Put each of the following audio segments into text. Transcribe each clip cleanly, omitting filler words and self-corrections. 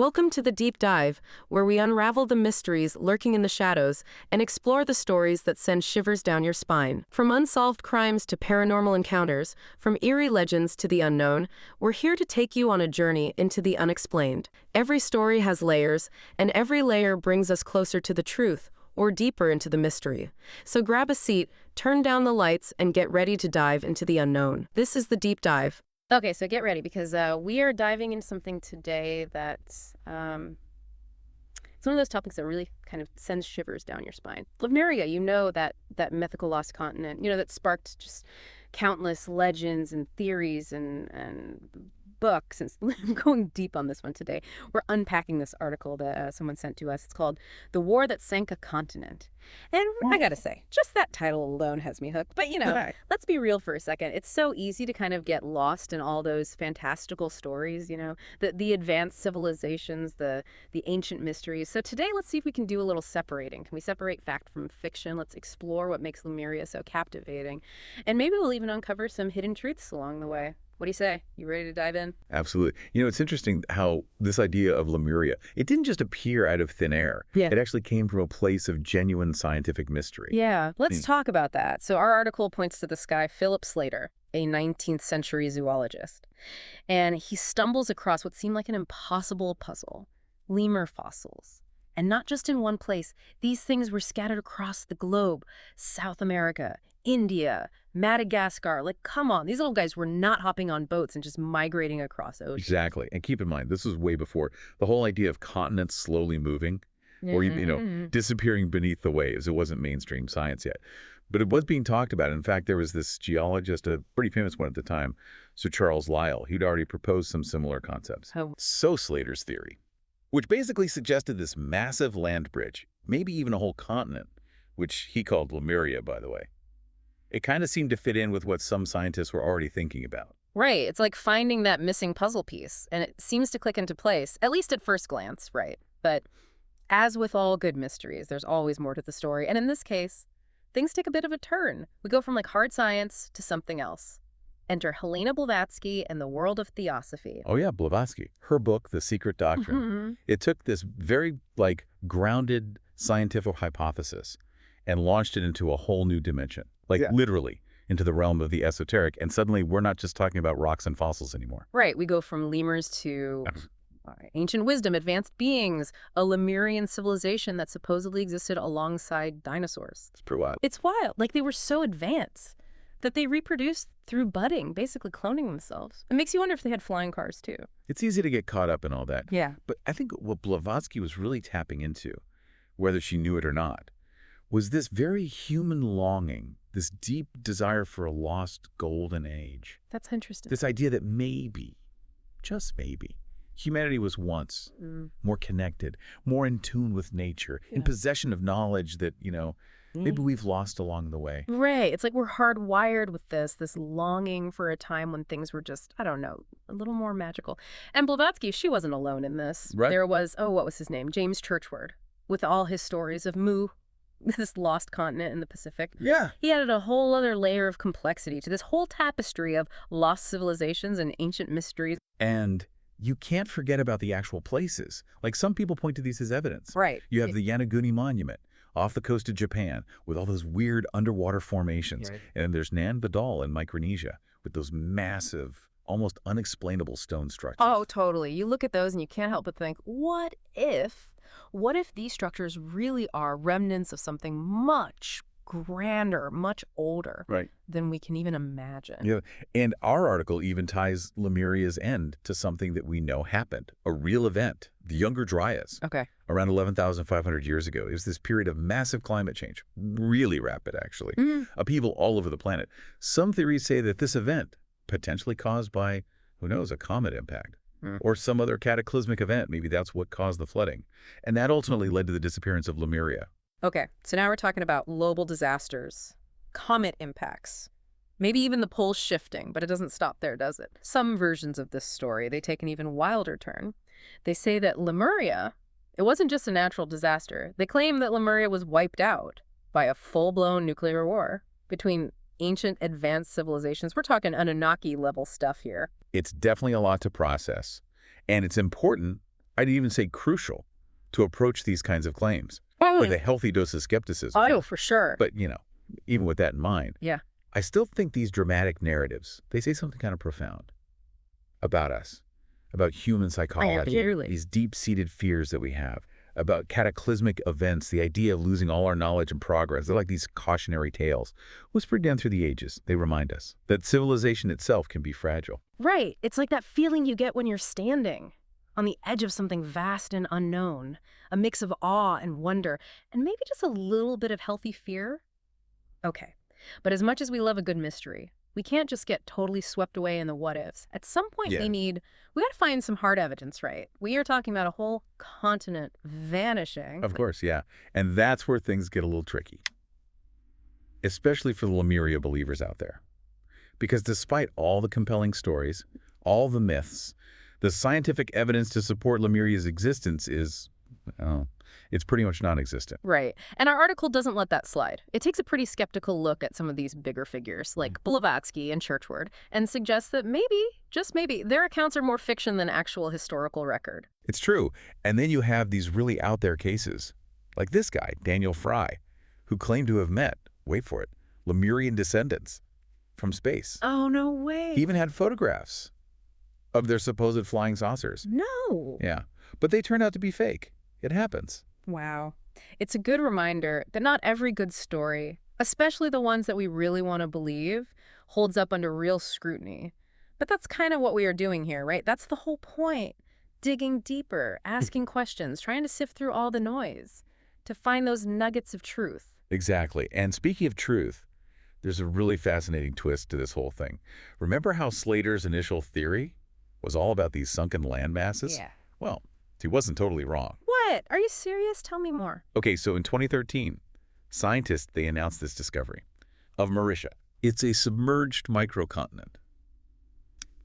Welcome to the Deep Dive, where we unravel the mysteries lurking in the shadows and explore the stories that send shivers down your spine. From unsolved crimes to paranormal encounters, from eerie legends to the unknown, we're here to take you on a journey into the unexplained. Every story has layers, and every layer brings us closer to the truth or deeper into the mystery. So grab a seat, turn down the lights, and get ready to dive into the unknown. This is the Deep Dive. Okay, so get ready because we are diving into something today that's it's one of those topics that really kind of sends shivers down your spine. Lemuria, that mythical lost continent, that sparked just countless legends and theories and books. And I'm going deep on this one today. We're unpacking this article that someone sent to us. It's called "The War That Sank a Continent." And I gotta say, just that title alone has me hooked. But, let's be real for a second. It's so easy to kind of get lost in all those fantastical stories, the advanced civilizations, the ancient mysteries. So today, let's see if we can do a little separating. Can we separate fact from fiction? Let's explore what makes Lemuria so captivating. And maybe we'll even uncover some hidden truths along the way. What do you say? You ready to dive in? Absolutely. It's interesting how this idea of Lemuria, it didn't just appear out of thin air. Yeah. It actually came from a place of genuine scientific mystery. Yeah, let's talk about that. So our article points to this guy, Philip Slater, a 19th century zoologist. And he stumbles across what seemed like an impossible puzzle, lemur fossils. And not just in one place. These things were scattered across the globe. South America, India, Madagascar. Like, come on. These little guys were not hopping on boats and just migrating across oceans. Exactly. And keep in mind, this was way before the whole idea of continents slowly moving or, disappearing beneath the waves. It wasn't mainstream science yet. But it was being talked about. In fact, there was this geologist, a pretty famous one at the time, Sir Charles Lyell. He'd already proposed some similar concepts. Oh. So Slater's theory, which basically suggested this massive land bridge, maybe even a whole continent, which he called Lemuria, by the way. It kind of seemed to fit in with what some scientists were already thinking about. Right. It's like finding that missing puzzle piece, and it seems to click into place, at least at first glance, right? But as with all good mysteries, there's always more to the story. And in this case, things take a bit of a turn. We go from hard science to something else. Enter Helena Blavatsky and the world of theosophy. Oh yeah, Blavatsky. Her book, The Secret Doctrine. Mm-hmm. It took this very grounded scientific hypothesis and launched it into a whole new dimension. Literally into the realm of the esoteric. And suddenly we're not just talking about rocks and fossils anymore. Right. We go from lemurs to ancient wisdom, advanced beings, a Lemurian civilization that supposedly existed alongside dinosaurs. It's pretty wild. It's wild. They were so advanced that they reproduced through budding, basically cloning themselves. It makes you wonder if they had flying cars too. It's easy to get caught up in all that. Yeah. But I think what Blavatsky was really tapping into, whether she knew it or not, was this very human longing, this deep desire for a lost golden age. That's interesting. This idea that maybe, just maybe, humanity was once more connected, more in tune with nature, in possession of knowledge that, maybe we've lost along the way. Right. It's like we're hardwired with this longing for a time when things were just, I don't know, a little more magical. And Blavatsky, she wasn't alone in this. Right. There was, what was his name? James Churchward, with all his stories of Mu, this lost continent in the Pacific. Yeah. He added a whole other layer of complexity to this whole tapestry of lost civilizations and ancient mysteries. And you can't forget about the actual places. Some people point to these as evidence. Right. You have the Yanaguni Monument off the coast of Japan with all those weird underwater formations. Right. And there's Nan Badal in Micronesia with those massive, almost unexplainable stone structures. Oh, totally. You look at those and you can't help but think, what if these structures really are remnants of something much grander, much older than we can even imagine? Yeah, and our article even ties Lemuria's end to something that we know happened, a real event, the Younger Dryas. Okay. Around 11,500 years ago. It was this period of massive climate change, really rapid actually, upheaval all over the planet. Some theories say that this event, potentially caused by, who knows, a comet impact. Or some other cataclysmic event. Maybe that's what caused the flooding. And that ultimately led to the disappearance of Lemuria. Okay, so now we're talking about global disasters, comet impacts, maybe even the poles shifting, but it doesn't stop there, does it? Some versions of this story, they take an even wilder turn. They say that Lemuria, it wasn't just a natural disaster. They claim that Lemuria was wiped out by a full-blown nuclear war between ancient advanced civilizations. We're talking Anunnaki level stuff here. It's definitely a lot to process. And it's important I'd even say crucial, to approach these kinds of claims with a healthy dose of skepticism. Oh, for sure. But, even with that in mind, Yeah. I still think these dramatic narratives, they say something kind of profound about us, about human psychology, Absolutely. these deep-seated fears that we have, about cataclysmic events, the idea of losing all our knowledge and progress. They're like these cautionary tales whispered down through the ages. They remind us that civilization itself can be fragile. Right. It's like that feeling you get when you're standing on the edge of something vast and unknown, a mix of awe and wonder, and maybe just a little bit of healthy fear. Okay. But as much as we love a good mystery, we can't just get totally swept away in the what-ifs. At some point, Yeah. we got to find some hard evidence, right? We are talking about a whole continent vanishing. Of course, yeah. And that's where things get a little tricky, especially for the Lemuria believers out there. Because despite all the compelling stories, all the myths, the scientific evidence to support Lemuria's existence is, it's pretty much non-existent. Right. And our article doesn't let that slide. It takes a pretty skeptical look at some of these bigger figures, like Blavatsky and Churchward, and suggests that maybe, just maybe, their accounts are more fiction than actual historical record. It's true. And then you have these really out there cases, like this guy, Daniel Fry, who claimed to have met, wait for it, Lemurian descendants from space. Oh, no way. He even had photographs of their supposed flying saucers. No. Yeah. But they turned out to be fake. It happens. Wow. It's a good reminder that not every good story, especially the ones that we really want to believe, holds up under real scrutiny. But that's kind of what we are doing here, right? That's the whole point. Digging deeper, asking questions, trying to sift through all the noise to find those nuggets of truth. Exactly. And speaking of truth, there's a really fascinating twist to this whole thing. Remember how Slater's initial theory was all about these sunken land masses? Yeah. Well, he wasn't totally wrong. What? Are you serious? Tell me more. Okay, so in 2013, scientists, they announced this discovery of Mauritius. It's a submerged microcontinent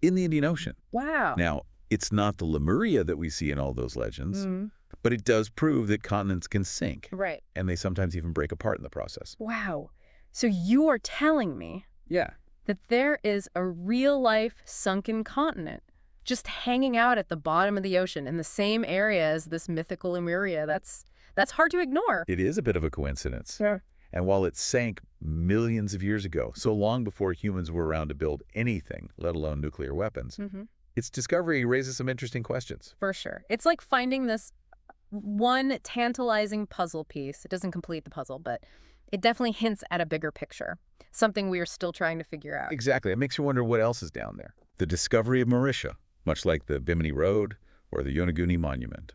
in the Indian Ocean. Wow. Now, it's not the Lemuria that we see in all those legends, Mm. but it does prove that continents can sink, Right. and they sometimes even break apart in the process. Wow. So you are telling me that there is a real-life sunken continent just hanging out at the bottom of the ocean in the same area as this mythical Lemuria. That's hard to ignore. It is a bit of a coincidence. Sure. And while it sank millions of years ago, so long before humans were around to build anything, let alone nuclear weapons, its discovery raises some interesting questions. For sure. It's like finding this one tantalizing puzzle piece. It doesn't complete the puzzle, but it definitely hints at a bigger picture, something we are still trying to figure out. Exactly. It makes you wonder what else is down there. The discovery of Mauritius, much like the Bimini Road or the Yonaguni Monument.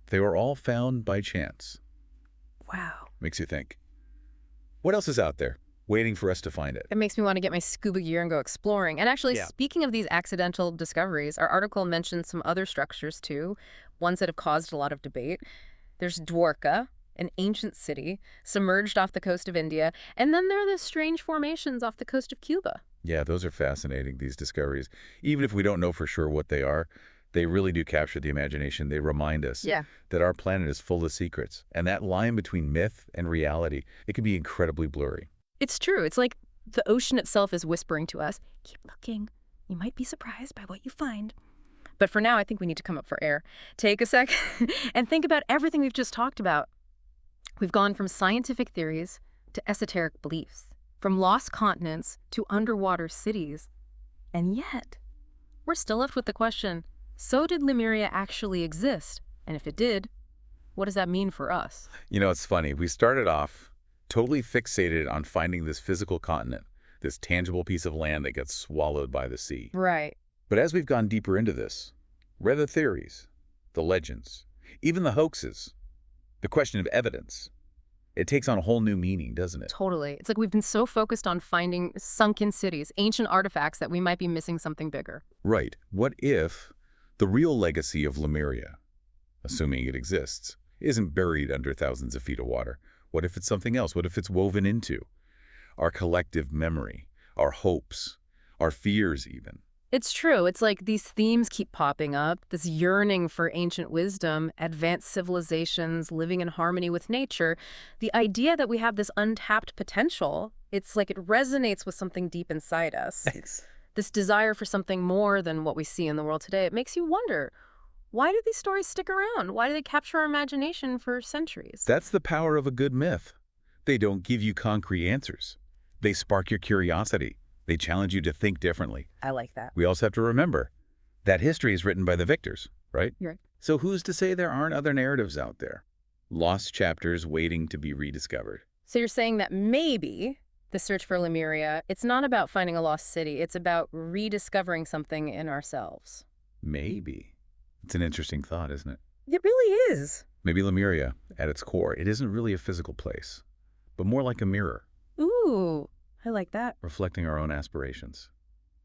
They were all found by chance. Wow. Makes you think. What else is out there waiting for us to find it? It makes me want to get my scuba gear and go exploring. And actually, Yeah. speaking of these accidental discoveries, our article mentions some other structures too, ones that have caused a lot of debate. There's Dwarka, an ancient city, submerged off the coast of India, and then there are the strange formations off the coast of Cuba. Yeah, those are fascinating, these discoveries. Even if we don't know for sure what they are, they really do capture the imagination. They remind us that our planet is full of secrets. And that line between myth and reality, it can be incredibly blurry. It's true. It's like the ocean itself is whispering to us, keep looking. You might be surprised by what you find. But for now, I think we need to come up for air. Take a sec and think about everything we've just talked about. We've gone from scientific theories to esoteric beliefs, from lost continents to underwater cities. And yet, we're still left with the question, so did Lemuria actually exist? And if it did, what does that mean for us? You know, it's funny. We started off totally fixated on finding this physical continent, this tangible piece of land that gets swallowed by the sea. Right. But as we've gone deeper into this, read the theories, the legends, even the hoaxes, the question of evidence, it takes on a whole new meaning, doesn't it? Totally. It's like we've been so focused on finding sunken cities, ancient artifacts, that we might be missing something bigger. Right. What if the real legacy of Lemuria, assuming it exists, isn't buried under thousands of feet of water? What if it's something else? What if it's woven into our collective memory, our hopes, our fears even? It's true. It's like these themes keep popping up, this yearning for ancient wisdom, advanced civilizations, living in harmony with nature. The idea that we have this untapped potential, it's like it resonates with something deep inside us. This desire for something more than what we see in the world today. It makes you wonder, Why do these stories stick around? Why do they capture our imagination for centuries? That's the power of a good myth. They don't give you concrete answers. They spark your curiosity. They challenge you to think differently. I like that. We also have to remember that history is written by the victors, right? You're right. So who's to say there aren't other narratives out there? Lost chapters waiting to be rediscovered. So you're saying that maybe the search for Lemuria, it's not about finding a lost city. It's about rediscovering something in ourselves. Maybe. It's an interesting thought, isn't it? It really is. Maybe Lemuria, at its core, it isn't really a physical place, but more like a mirror, Ooh, I like that. reflecting our own aspirations.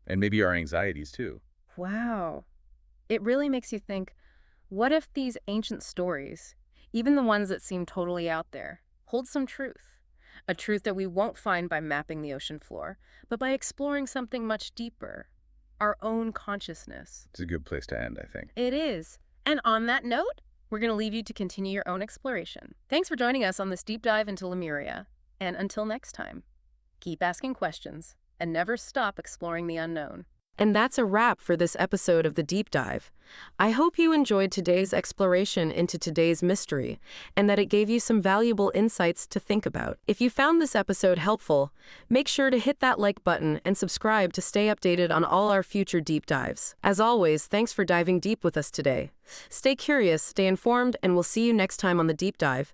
And maybe our anxieties, too. Wow. It really makes you think, what if these ancient stories, even the ones that seem totally out there, hold some truth? A truth that we won't find by mapping the ocean floor, but by exploring something much deeper, our own consciousness. It's a good place to end, I think. It is. And on that note, we're going to leave you to continue your own exploration. Thanks for joining us on this deep dive into Lemuria. And until next time, keep asking questions and never stop exploring the unknown. And that's a wrap for this episode of The Deep Dive. I hope you enjoyed today's exploration into today's mystery, and that it gave you some valuable insights to think about. If you found this episode helpful, make sure to hit that like button and subscribe to stay updated on all our future deep dives. As always, thanks for diving deep with us today. Stay curious, stay informed, and we'll see you next time on The Deep Dive.